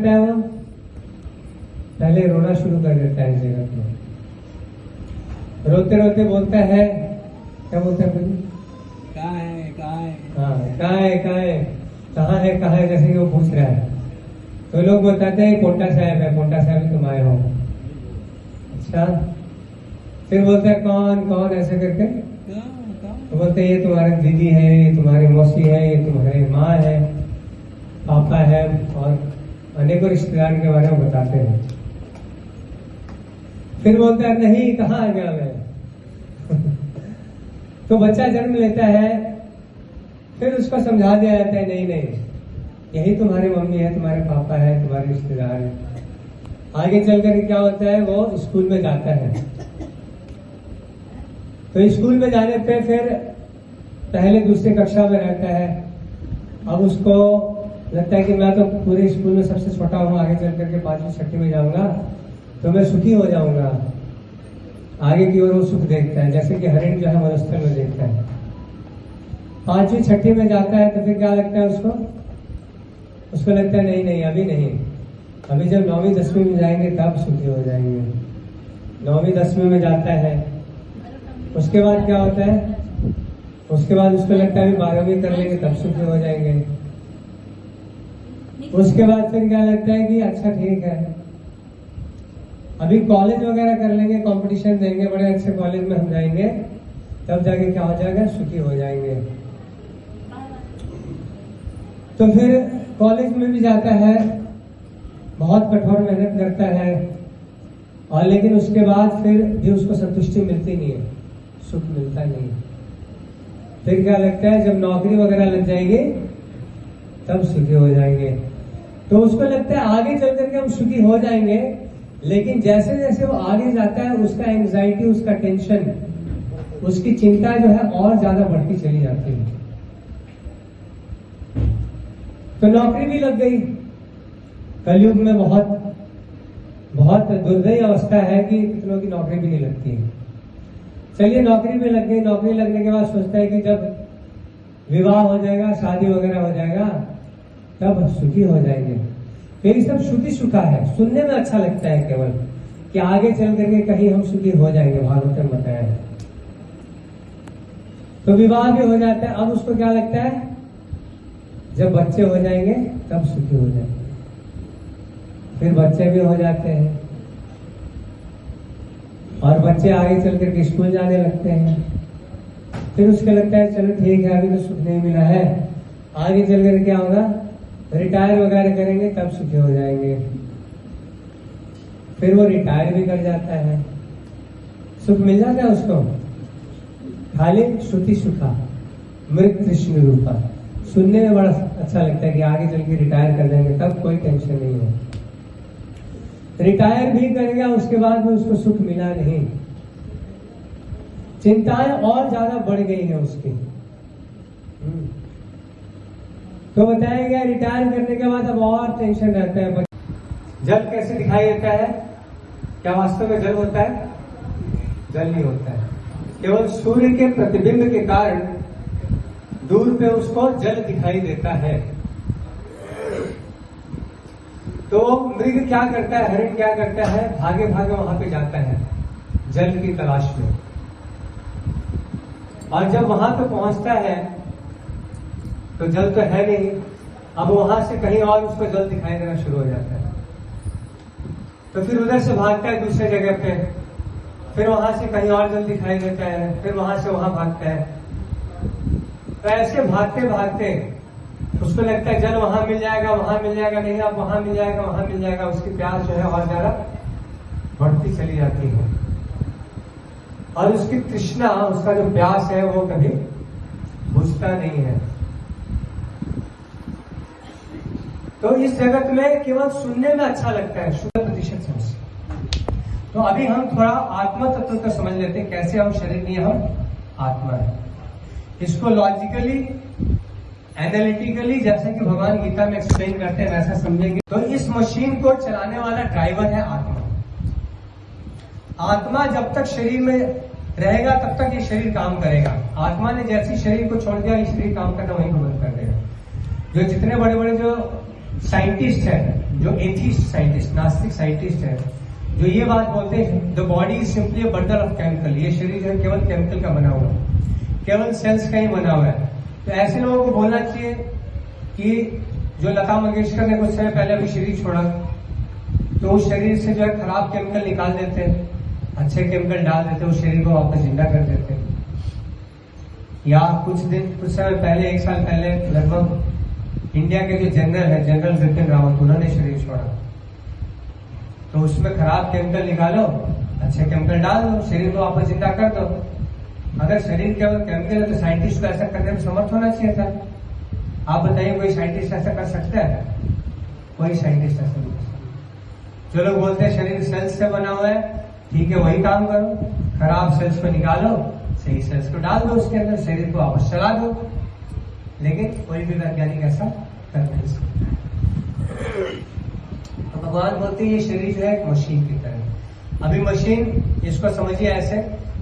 करता है वो? पहले रोना शुरू कर देता है जगत में। रोते रोते बोलता है, क्या बोलता है? कहाँ है, कहाँ है? हाँ, कहाँ है, कहाँ है, कहाँ है, कहाँ है, जैसे कि वो पूछ रहा है। तो लोग बताते हैं पोंटा साहब है, पोंटा साहब तुम आए हो। अच्छा, फिर बोलता है कौन कौन, ऐसे करके तो बोलते हैं ये तुम्हारी दीदी है, ये तुम्हारी मौसी है, ये तुम्हारी माँ है, पापा है, और अनेकों रिश्तेदार के बारे में बताते हैं। फिर बोलता है नहीं, कहाँ आ गया मैं। तो बच्चा जन्म लेता है, फिर उसको समझा दिया जाता है नहीं नहीं, यही तुम्हारी मम्मी है, तुम्हारे पापा है, तुम्हारे रिश्तेदार है। आगे चलकर क्या होता है, वो स्कूल में जाता है। तो स्कूल में जाने पे फिर पहले दूसरी कक्षा में रहता है। अब उसको लगता है कि मैं तो पूरे स्कूल में सबसे छोटा हूँ, आगे चल करके 5वीं 6वीं में जाऊंगा तो मैं सुखी हो जाऊंगा। आगे की ओर वो सुख देखता है, जैसे कि हरिण जो है मरुस्थल में देखता है। 5वीं 6वीं में जाता है तो फिर क्या लगता है उसको? उसको लगता है नहीं नहीं, अभी नहीं, अभी जब 9वीं 10वीं में जाएंगे तब सुखी हो जाएंगे। 9वीं 10वीं में जाता है, उसके बाद क्या होता है? उसके बाद उसको लगता है अभी 12वीं कर लेंगे तब सुखी हो जाएंगे। उसके बाद फिर क्या लगता है कि अच्छा ठीक है, अभी कॉलेज वगैरह कर लेंगे, कंपटीशन देंगे, बड़े अच्छे कॉलेज में हम जाएंगे, तब जाके क्या हो जाएगा? सुखी हो जाएंगे। तो फिर कॉलेज में भी जाता है, बहुत कठोर मेहनत करता है, और लेकिन उसके बाद फिर भी उसको संतुष्टि मिलती नहीं है, सुख मिलता नहीं है। फिर क्या लगता है जब नौकरी वगैरह लग जाएगी तब सुखी हो जाएंगे। तो उसको लगता है आगे चल करके हम सुखी हो जाएंगे, लेकिन जैसे जैसे वो आगे जाता है उसका एंजाइटी, उसका टेंशन, उसकी चिंता जो है और ज्यादा बढ़ती चली जाती है। तो नौकरी भी लग गई। कलयुग में बहुत बहुत दुर्दयी अवस्था है कि कितनों की नौकरी भी नहीं लगती है। चलिए नौकरी में लग गई, नौकरी लगने के बाद सोचता है कि जब विवाह हो जाएगा, शादी वगैरह हो जाएगा, तब सुखी हो जाएंगे। तो ये सब श्रुति सुखा है, सुनने में अच्छा लगता है केवल कि आगे चल करके कहीं हम सुखी हो जाएंगे, भागवत में बताया है। तो विवाह भी हो जाता है। अब उसको क्या लगता है, जब बच्चे हो जाएंगे तब सुखी हो जाएंगे। फिर बच्चे भी हो जाते हैं, और बच्चे आगे चल करके स्कूल जाने लगते हैं। फिर उसको लगता है चलो ठीक है, अभी तो सुख नहीं मिला है, आगे चल कर क्या होगा, रिटायर वगैरह करेंगे तब सुखी हो जाएंगे। फिर वो रिटायर भी कर जाता है, सुख मिल जाता है उसको। खाली श्रुति सुखा मृत कृष्ण रूपा, सुनने में बड़ा अच्छा लगता है कि आगे चल के रिटायर कर देंगे तब कोई टेंशन नहीं है। रिटायर भी कर गया, उसके बाद में उसको सुख मिला नहीं, चिंताएं और ज्यादा बढ़ गई हैं उसकी। तो बताया गया रिटायर करने के बाद अब और टेंशन रहता है। जल कैसे दिखाई देता है? क्या वास्तव में जल होता है? जल नहीं होता है, केवल सूर्य के प्रतिबिंब के कारण दूर पे उसको जल दिखाई देता है। तो मृग क्या करता है, हरिण क्या करता है, भागे भागे वहां पे जाता है जल की तलाश में। और जब वहां पे पहुंचता है तो जल तो है नहीं, अब वहां से कहीं और उसको जल दिखाई देना शुरू हो जाता है। तो फिर उधर से भागता है दूसरे जगह पे, फिर वहां से कहीं और जल दिखाई देता है, फिर वहां से वहां भागता है। तो ऐसे भागते भागते उसको लगता है जल वहां मिल जाएगा, वहां मिल जाएगा, नहीं अब वहां मिल जाएगा, वहां मिल जाएगा। उसकी प्यास जो है और ज्यादा बढ़ती चली जाती है, और उसकी तृष्णा, उसका जो प्यास है वो कभी बुझता नहीं है। तो इस जगत में केवल सुनने में अच्छा लगता है, 100% समझ। तो अभी हम थोड़ा आत्मा तत्व को समझ लेते हैं, कैसे हम शरीर नहीं, हम आत्मा है। इसको लॉजिकली, एनालिटिकली, जैसे कि भगवान गीता में एक्सप्लेन करते हैं वैसा समझेंगे। तो इस मशीन को चलाने वाला ड्राइवर है आत्मा। आत्मा जब तक शरीर में रहेगा तब तक ये शरीर काम करेगा। आत्मा ने जैसे शरीर को छोड़ दिया, ये शरीर काम करना वहीं बंद कर देगा। जो जितने बड़े बड़े जो साइंटिस्ट हैं जो एथिस्ट साइंटिस्ट, नास्तिक साइंटिस्ट है, जो ये बात बोलते हैं the body is simply bundle of chemical, ये शरीर जो है केवल केमिकल का बना हुआ है, केवल सेल्स का ही बना हुआ है। तो ऐसे लोगों को बोलना चाहिए कि जो लता मंगेशकर ने कुछ समय पहले अभी शरीर छोड़ा, तो उस शरीर से जो है खराब केमिकल निकाल देते, अच्छे केमिकल डाल देते, उस शरीर को वापस जिंदा कर देते। या कुछ समय पहले, 1 साल पहले लगभग इंडिया के जो जनरल है, जनरल बिपिन रावत, उन्होंने शरीर छोड़ा। तो उसमें खराब केमिकल निकालो, अच्छे केमिकल डाल दो, शरीर को वापस जिंदा कर दो। अगर शरीर केवल केमिकल है तो साइंटिस्ट को ऐसा करने में समर्थ होना चाहिए था। आप बताइए कोई साइंटिस्ट ऐसा कर सकता है? कोई साइंटिस्ट ऐसा नहीं कर सकता। जो लोग बोलते हैं शरीर सेल्स से बना हुआ है, ठीक है, वही काम करो, खराब सेल्स को निकालो, सही सेल्स को डाल दो उसके अंदर, शरीर को वापस चला दो। लेकिन कोई भी वैज्ञानिक ऐसा कर नहीं सकता। तो भगवान बोलते हैं ये शरीर जो है एक मशीन की तरह। अभी मशीन, इसको समझिए ऐसे,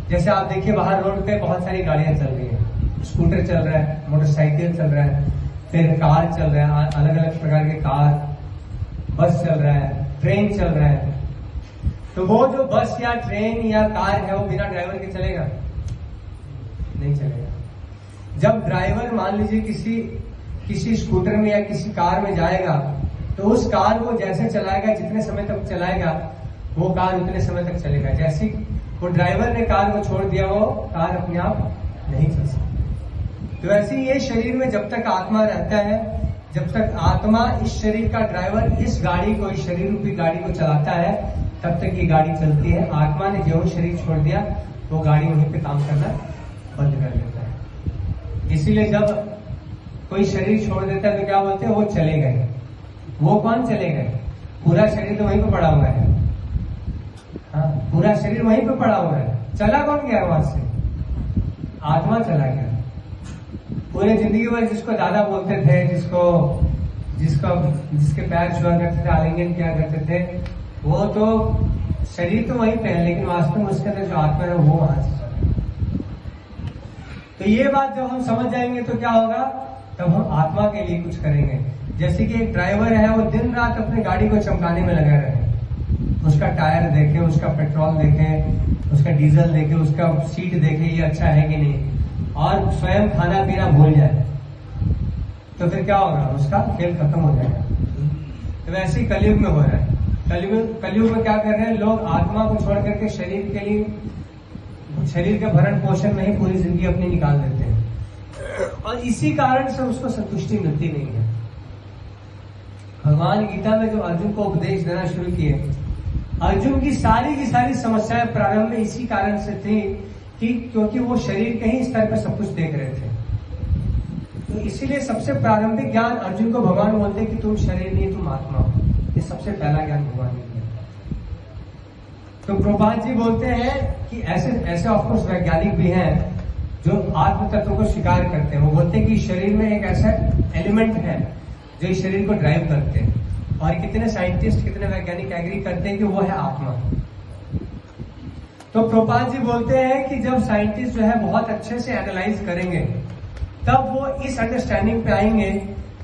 जैसे आप देखिए बाहर रोड पे बहुत सारी गाड़ियां चल रही हैं, स्कूटर चल रहा है, मोटरसाइकिल चल रहा है, फिर कार चल रहा है, अलग अलग प्रकार के कार, बस चल रहा है, ट्रेन चल रहा है। तो वो जो बस या ट्रेन या कार है वो बिना ड्राइवर के चलेगा? नहीं चलेगा। जब ड्राइवर मान लीजिए किसी स्कूटर में या किसी कार में जाएगा, तो उस कार को जैसे चलाएगा, जितने समय तक चलाएगा वो कार उतने समय तक चलेगा। जैसे वो ड्राइवर ने कार को छोड़ दिया, वो कार अपने आप नहीं चल सकती। तो वैसे ये शरीर में जब तक आत्मा रहता है, जब तक आत्मा इस शरीर का ड्राइवर इस गाड़ी को, इस शरीर रूपी गाड़ी को चलाता है, तब तक ये गाड़ी चलती है। आत्मा ने जो शरीर छोड़ दिया, वो गाड़ी वहीं पे काम करना बंद कर देता है। इसीलिए जब कोई शरीर छोड़ देता है तो क्या बोलते हैं? वो चले गए। वो कौन चले गए? पूरा शरीर तो वहीं पे पड़ा हुआ है। हाँ, पूरा शरीर वहीं पे पड़ा हुआ है। चला कौन गया वहां से? आत्मा चला गया। पूरे जिंदगी भर जिसको दादा बोलते थे, जिसके पैर छुआ करते थे, आलिंगन किया करते थे, वो तो शरीर तो वहीं पे है, लेकिन वास्तव में उसके अंदर जो आत्मा है वो वहां से चला गया। तो ये बात जब हम समझ जाएंगे तो क्या होगा? तब हम आत्मा के लिए कुछ करेंगे। जैसे कि एक ड्राइवर है, वो दिन रात अपनी गाड़ी को चमकाने में लगा रहे, उसका टायर देखे, उसका पेट्रोल देखे, उसका डीजल देखे, उसका सीट देखे, ये अच्छा है कि नहीं, और स्वयं खाना पीना भूल जाए, तो फिर क्या होगा? उसका खेल खत्म हो जाएगा। तो वैसे ही कलयुग में हो रहा है। कलयुग में क्या कर रहे हैं लोग? आत्मा को छोड़ करके शरीर के लिए, शरीर के भरण पोषण में ही पूरी जिंदगी अपनी निकाल देते हैं, और इसी कारण से उसको संतुष्टि मिलती नहीं है। भगवान गीता में जो अर्जुन को उपदेश देना शुरू किए, अर्जुन की सारी समस्याएं प्रारंभ में इसी कारण से थी कि क्योंकि वो शरीर के ही स्तर पर सब कुछ देख रहे थे। तो इसीलिए सबसे प्रारंभिक ज्ञान अर्जुन को भगवान बोलते हैं कि तुम शरीर नहीं, तुम आत्मा हो। ये सबसे पहला ज्ञान भगवान ने दिया। तो प्रभुपाद जी बोलते हैं कि ऐसे ऑफकोर्स वैज्ञानिक भी हैं जो आत्म तत्व को स्वीकार करते हैं। वो बोलते हैं कि शरीर में एक ऐसा एलिमेंट है जो इस शरीर को ड्राइव करते हैं, और कितने साइंटिस्ट, कितने वैज्ञानिक एग्री करते हैं कि वो है आत्मा। तो प्रभुपाद जी बोलते हैं कि जब साइंटिस्ट जो है बहुत अच्छे से एनालाइज करेंगे, तब वो इस अंडरस्टैंडिंग पे आएंगे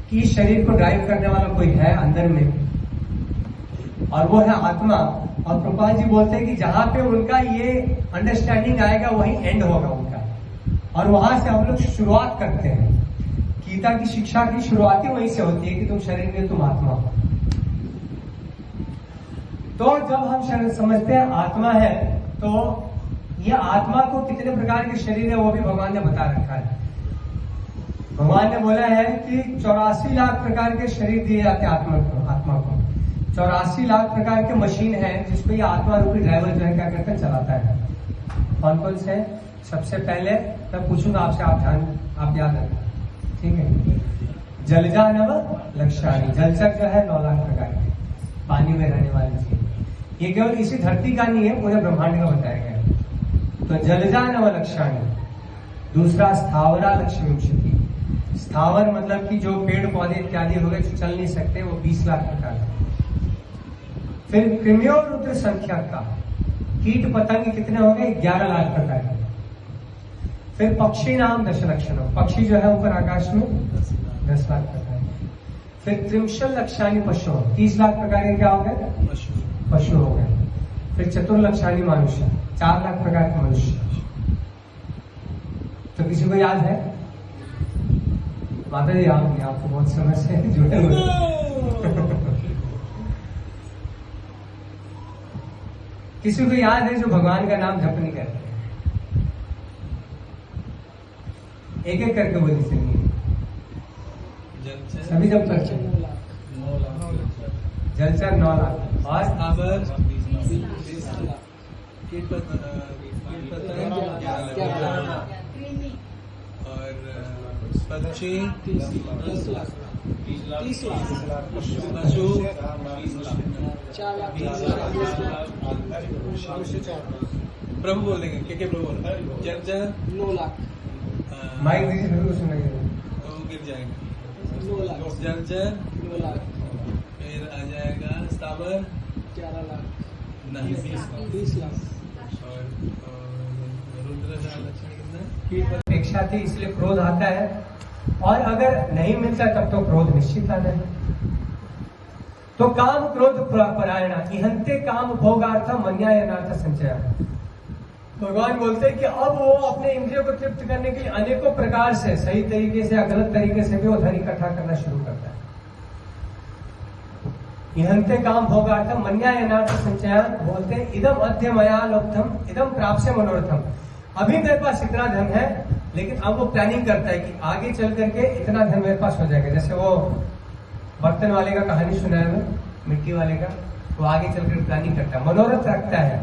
कि इस शरीर को ड्राइव करने वाला कोई है अंदर में, और वो है आत्मा। और प्रभुपाद जी बोलते हैं कि जहां पे उनका ये अंडरस्टैंडिंग आएगा, वही एंड होगा उनका, और वहां से हम लोग शुरुआत करते हैं। गीता की शिक्षा की शुरुआत ही वहीं से होती है कि तुम शरीर में, तुम आत्मा हो। तो जब हम समझते हैं आत्मा है, तो ये आत्मा को कितने प्रकार के शरीर है वो भी भगवान ने बता रखा है। भगवान ने बोला है कि 84 लाख प्रकार के शरीर दिए जाते हैं आत्मा को। 84 लाख प्रकार के मशीन है जिसको ये आत्मा रूपी ड्राइवर जो है क्या करता है? चलाता है। कौन कौन से? सबसे पहले मैं पूछूंगा आपसे, आप याद रखना, ठीक है? जलजा नव लक्षाणी, जलचर जो है 9 लाख प्रकार के, पानी में रहने वाली चीज। ये केवल इसी धरती का नहीं है, पूरे ब्रह्मांड का बताया गया है। तो जलजा नव लक्षाणी। दूसरा स्थावरा लक्ष्मीविंशति। स्थावर मतलब कि जो पेड़ पौधे इत्यादि हो गए जो चल नहीं सकते, वो 20 लाख प्रकार के। फिर कृमियों रुद्र संख्या का, कीट पतंग कितने हो गए? 11 लाख प्रकार के। फिर पक्षी नाम 10 लक्षण, पक्षी जो है ऊपर आकाश में 10 लाख प्रकार के। फिर त्रिंशल लक्षाणी पशु, 30 लाख प्रकार के क्या हो गए? पशु हो गए। फिर चतुर्लक्षाणी मनुष्य, 4 लाख प्रकार के मनुष्य। तो किसी को याद है? माता जी आप तो बहुत समय से जुड़े हुए। किसी को याद है जो भगवान का नाम जप नहीं करते? एक एक करके बोली चलिए, सभी जब करते हैं। जलचर 9 लाख और स्थावर और पक्षी 30 लाख, पशु 4 लाख, प्रभु बोल देंगे क्या प्रभु बोल? जलचर 9 लाख, माइक दीजिए फिर सुनेंगे तो गिर जाएगा। 9 लाख जलचर, 9 लाख, फिर आ जाएगा स्थावर 11 लाख, नहीं 20 लाख, और रुद्र का लक्षण कितना? अपेक्षा थी इसलिए क्रोध आता है, और अगर नहीं मिलता तब तो क्रोध निश्चित आता है। तो काम क्रोध परायणा इहंते काम भोगार्थम मन्यायनार्थ संचय। भगवान बोलते हैं कि अब वो अपने इंद्रियों को तृप्त करने के लिए अनेकों प्रकार से, सही तरीके से या गलत तरीके से भी वो धन इकट्ठा करना शुरू करता है। इहंते काम भोगार्थम मन्यायनार्थ संचयान बोलते हैं इदम अद्य मया लब्धम इदम प्राप्स्य मनोरथम। अभी मेरे पास इतना धन है, लेकिन अब वो प्लानिंग करता है कि आगे चल करके इतना धन मेरे पास हो जाएगा। जैसे वो बर्तन वाले का कहानी सुना है, मिट्टी वाले का, वो आगे चलकर प्लानिंग करता है, मनोरथ रखता है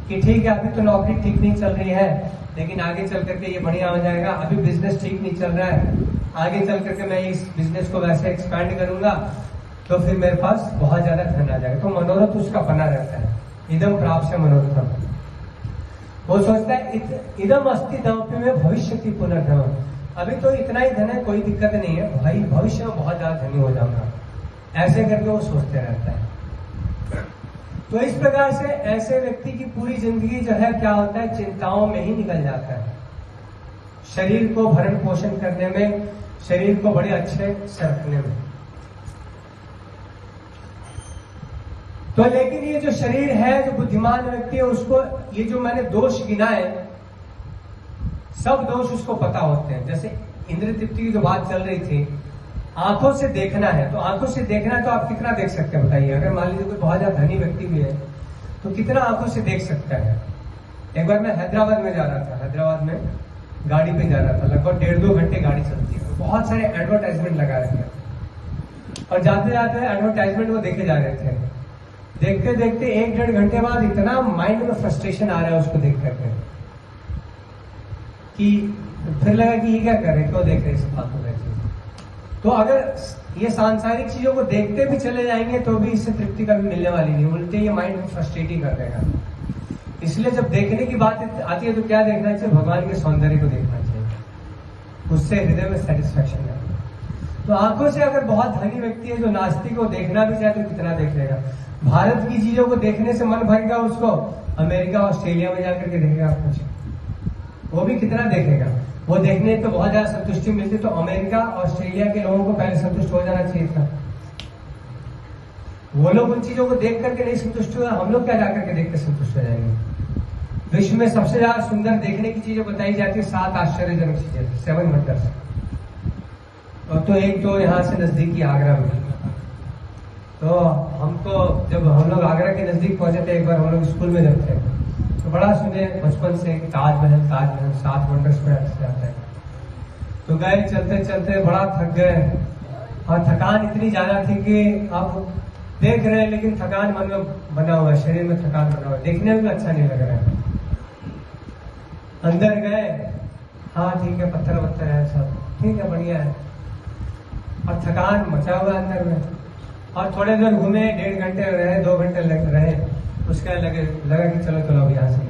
कि ठीक है अभी तो नौकरी ठीक नहीं चल रही है, लेकिन आगे चल करके ये बढ़िया हो जाएगा। अभी बिजनेस ठीक नहीं चल रहा है, आगे चल करके मैं इस बिजनेस को वैसे एक्सपैंड करूंगा तो फिर मेरे पास बहुत ज्यादा धन आ जाएगा। तो मनोरथ उसका बना रहता है, इदम प्राप्त मनोरथम। वो सोचता है इदम अस्ति दमपि में भविष्य की पुनर्धम, अभी तो इतना ही धन है, कोई दिक्कत नहीं है भाई, भविष्य में बहुत ज्यादा धनी हो जाऊंगा, ऐसे करके वो सोचते रहता है। तो इस प्रकार से ऐसे व्यक्ति की पूरी जिंदगी जो है क्या होता है, चिंताओं में ही निकल जाता है। शरीर को भरण पोषण करने में, शरीर को बड़े अच्छे से रखने में। तो लेकिन ये जो शरीर है, जो बुद्धिमान व्यक्ति है, उसको ये जो मैंने दोष गिनाए, सब दोष उसको पता होते हैं। जैसे इंद्रिय तृप्ति की जो बात चल रही थी, आंखों से देखना है, तो आंखों से देखना है तो आप कितना देख सकते हैं बताइए? अगर मान लीजिए कोई बहुत ज्यादा धनी व्यक्ति भी है तो कितना आंखों से देख सकता है? एक बार मैं हैदराबाद में जा रहा था, हैदराबाद में गाड़ी पे जा रहा था, लगभग 1.5-2 घंटे गाड़ी चलती है, बहुत सारे एडवर्टाइजमेंट लगा रखे हैं, और जाते जाते एडवर्टाइजमेंट वो देखे जा रहे थे। देखते देखते 1-1.5 घंटे बाद इतना माइंड में फ्रस्ट्रेशन आ रहा है उसको देख करके कि फिर लगा कि ये क्या कर रहे, क्यों देख रहे इस बात को। तो अगर ये सांसारिक चीजों को देखते भी चले जाएंगे तो भी इससे तृप्ति कभी मिलने वाली नहीं, उल्टे ये माइंड में फ्रस्ट्रेट ही कर देगा। इसलिए जब देखने की बात आती है तो क्या देखना चाहिए? भगवान के सौंदर्य को देखना चाहिए, उससे हृदय में सेटिस्फैक्शन है। तो आंखों से अगर बहुत धनी व्यक्ति है जो नास्तिक को देखना भी चाहे तो कितना देख लेगा? भारत की चीजों को देखने से मन भरेगा उसको, अमेरिका ऑस्ट्रेलिया में जाकर के देखेगा कुछ, वो भी कितना देखेगा? वो देखने तो बहुत ज्यादा संतुष्टि मिलती, तो अमेरिका ऑस्ट्रेलिया के लोगों को पहले संतुष्ट हो जाना चाहिए था। वो लोग उन चीजों को देख करके नहीं संतुष्ट हुआ, हम लोग क्या जाकर के देख के संतुष्ट हो जाएंगे? विश्व में सबसे ज्यादा सुंदर देखने की चीजें बताई जाती है, 7 आश्चर्यजनक चीजें, 7 वंडर्स। और तो एक तो यहाँ से नजदीकी आगरा में, तो हम तो जब हम लोग आगरा के नजदीक पहुंचे थे, एक बार हम लोग स्कूल में जब थे, तो बड़ा सुने बचपन से ताजमहल 7 वंडर्स में आता है। तो गए चलते चलते बड़ा थक गए, और थकान इतनी ज्यादा थी कि आप देख रहे हैं लेकिन थकान मन में बना हुआ है, शरीर में थकान बना हुआ है, देखने में भी अच्छा नहीं लग रहा है। अंदर गए, हाँ ठीक है, पत्थर वत्थर है, सब ठीक है, बढ़िया है, और थकान मचा हुआ है अंदर में। और थोड़े देर घूमे, 1.5 घंटे रहे, 2 घंटे रहे, उसका लगा कि चलो चलो अब यहाँ से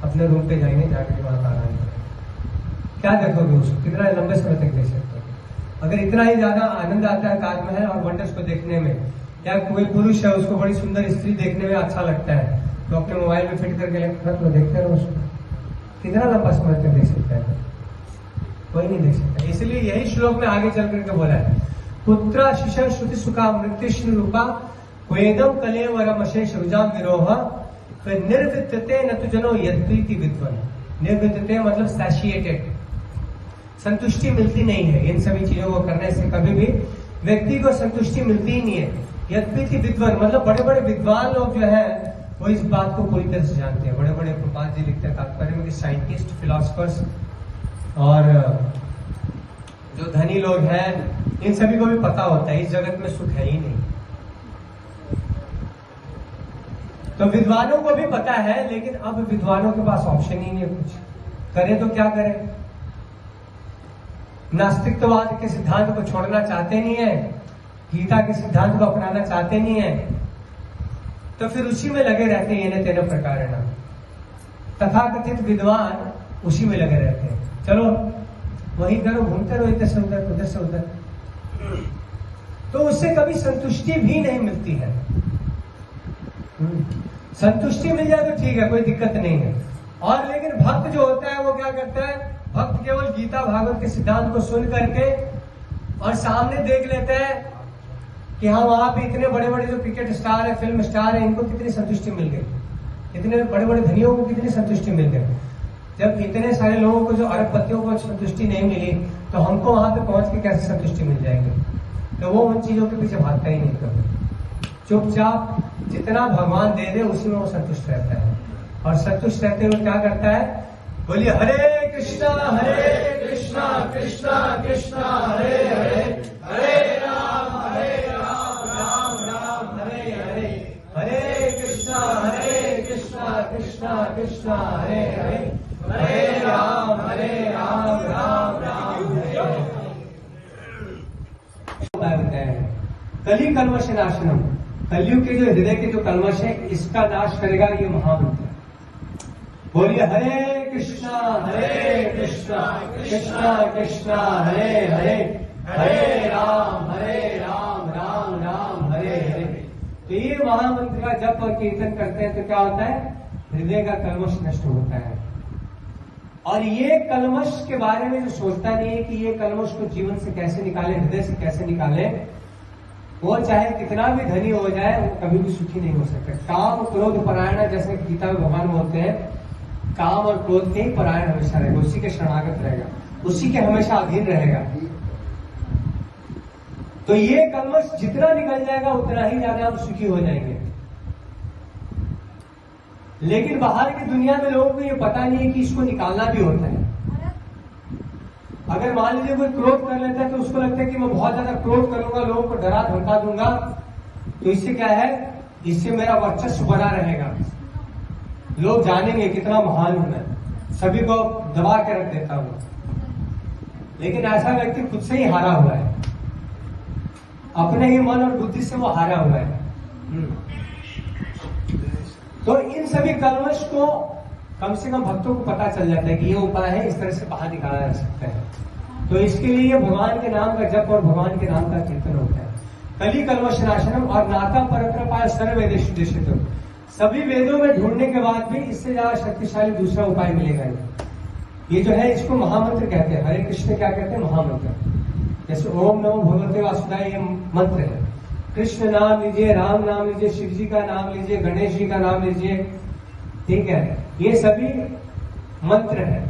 अपने रूम पे जाएंगे, जाकर वहां आराम करेंगे। क्या देखोगे उसको? कितना लंबे समय तक देख सकते हो? अगर इतना ही ज्यादा आनंद आता है ताजमहल और वंडर्स को देखने में, या कोई पुरुष है उसको बड़ी सुंदर स्त्री देखने में अच्छा लगता है, तो अपने मोबाइल में फिट करके तो देखते रहो उसको, कितना लंबा समय तक देख सकता है? कोई नहीं देख सकता। इसलिए यही श्लोक में आगे चल करके बोला है, पुत्र शिशु श्रुति सुखा मृत्यु रूपा वेदम कलेवरम अशेष रुजाम विरोह निर्विद्यते न तुजनो यत्प्रीति विद्वन। निर्विद्यते मतलब सैशिएटेड, संतुष्टि मिलती नहीं है। इन सभी चीजों को करने से कभी भी व्यक्ति को संतुष्टि मिलती ही नहीं है। यत्प्रीति विद्वन मतलब बड़े बड़े विद्वान लोग जो है वो इस बात को पूरी तरह से जानते हैं। बड़े बड़े प्रपात जी लिखते हैं तात्पर्य में कि साइंटिस्ट, फिलोसफर्स और जो धनी लोग हैं इन सभी को भी पता होता है इस जगत में सुख है ही नहीं। तो विद्वानों को भी पता है, लेकिन अब विद्वानों के पास ऑप्शन ही नहीं है कुछ। करें तो क्या करें? नास्तिकवाद के सिद्धांत को छोड़ना चाहते नहीं है, गीता के सिद्धांत को अपनाना चाहते नहीं है, तो फिर उसी में लगे रहते हैं। येन तेन प्रकारेण तथाकथित विद्वान उसी में लगे रहते हैं। चलो वही करो, घूमते रहो इधर से उधर, उधर से उधर, तो उससे कभी संतुष्टि भी नहीं मिलती है। संतुष्टि मिल जाए तो ठीक है, कोई दिक्कत नहीं है। और लेकिन भक्त जो होता है वो क्या करता है? भक्त केवल गीता भागवत के सिद्धांत को सुन करके और सामने देख लेते हैं कि हाँ वहां पे इतने बड़े बड़े जो क्रिकेट स्टार है, फिल्म स्टार है, इनको कितनी संतुष्टि मिल गई, इतने बड़े बड़े धनियों को कितनी संतुष्टि मिल गई। जब इतने सारे लोगों को, जो अरबपतियों को संतुष्टि नहीं मिली, तो हमको वहां पे पहुंच के कैसे संतुष्टि मिल जाएगी? तो वो उन चीजों के पीछे भागता ही नहीं कभी। चुपचाप जितना भगवान दे दे उसी में वो संतुष्ट रहता है। और संतुष्ट रहते हुए क्या करता है? बोलिए हरे कृष्णा कृष्णा कृष्णा हरे हरे, हरे राम राम राम हरे हरे, हरे कृष्णा कृष्णा कृष्णा हरे हरे, हरे राम राम राम हरे हरे। कली कल्मष नाशनम, कलयुग के जो हृदय के जो कल्मष है इसका नाश करेगा ये महामंत्र। बोलिए हरे कृष्णा कृष्णा कृष्णा हरे हरे, हरे राम राम राम हरे हरे। तो ये महामंत्र का जप और कीर्तन करते हैं तो क्या होता है? हृदय का कल्मष नष्ट होता है। और ये कल्मष के बारे में जो सोचता नहीं है कि ये कल्मष को जीवन से कैसे निकाले, हृदय से कैसे निकाले, वो चाहे कितना भी धनी हो जाए वो कभी भी सुखी नहीं हो सकता। काम क्रोध परायण, जैसे गीता में भगवान बोलते हैं, काम और क्रोध के ही परायण हमेशा रहेगा, उसी के शरणागत रहेगा, उसी के हमेशा अधीन रहेगा। तो ये कल्मष जितना निकल जाएगा उतना ही ज्यादा हम सुखी हो जाएंगे। लेकिन बाहर की दुनिया में लोगों को ये पता नहीं है कि इसको निकालना भी होता है। अगर मान लीजिए कोई क्रोध कर लेता है तो उसको लगता है कि मैं बहुत ज्यादा क्रोध करूंगा, लोगों को डरा धमका दूंगा, तो इससे क्या है? इससे मेरा वर्चस्व बना रहेगा, लोग जानेंगे कितना महान हूं मैं, सभी को दबा के रख देता हूं। लेकिन ऐसा व्यक्ति खुद से ही हारा हुआ है, अपने ही मन और बुद्धि से वो हारा हुआ है। तो इन सभी कल्मष को कम से कम भक्तों को पता चल जाता है कि ये उपाय है, इस तरह से बाहर निकाला जा सकता है। तो इसके लिए भगवान के नाम का जप और भगवान के नाम का कीर्तन होता है। कली कल्मष नाशनम और नाथा परत्रपाय सर्ववेदेषु दिशतु, सभी वेदों में ढूंढने के बाद भी इससे ज्यादा शक्तिशाली दूसरा उपाय मिलेगा। ये जो है इसको महामंत्र कहते हैं। हरे कृष्ण क्या कहते हैं? महामंत्र। जैसे ओम नमो भगवते वासुदेवाय ये मंत्र है। कृष्ण नाम लीजिए, राम नाम लीजिए, शिव जी का नाम लीजिए, गणेश जी का नाम लीजिए, ठीक है, ये सभी मंत्र है।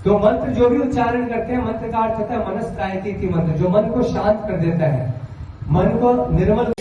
तो मंत्र जो भी उच्चारण करते हैं, मंत्र का अर्थ होता है मनस्त्रायति मंत्र, जो मन को शांत कर देता है, मन को निर्मल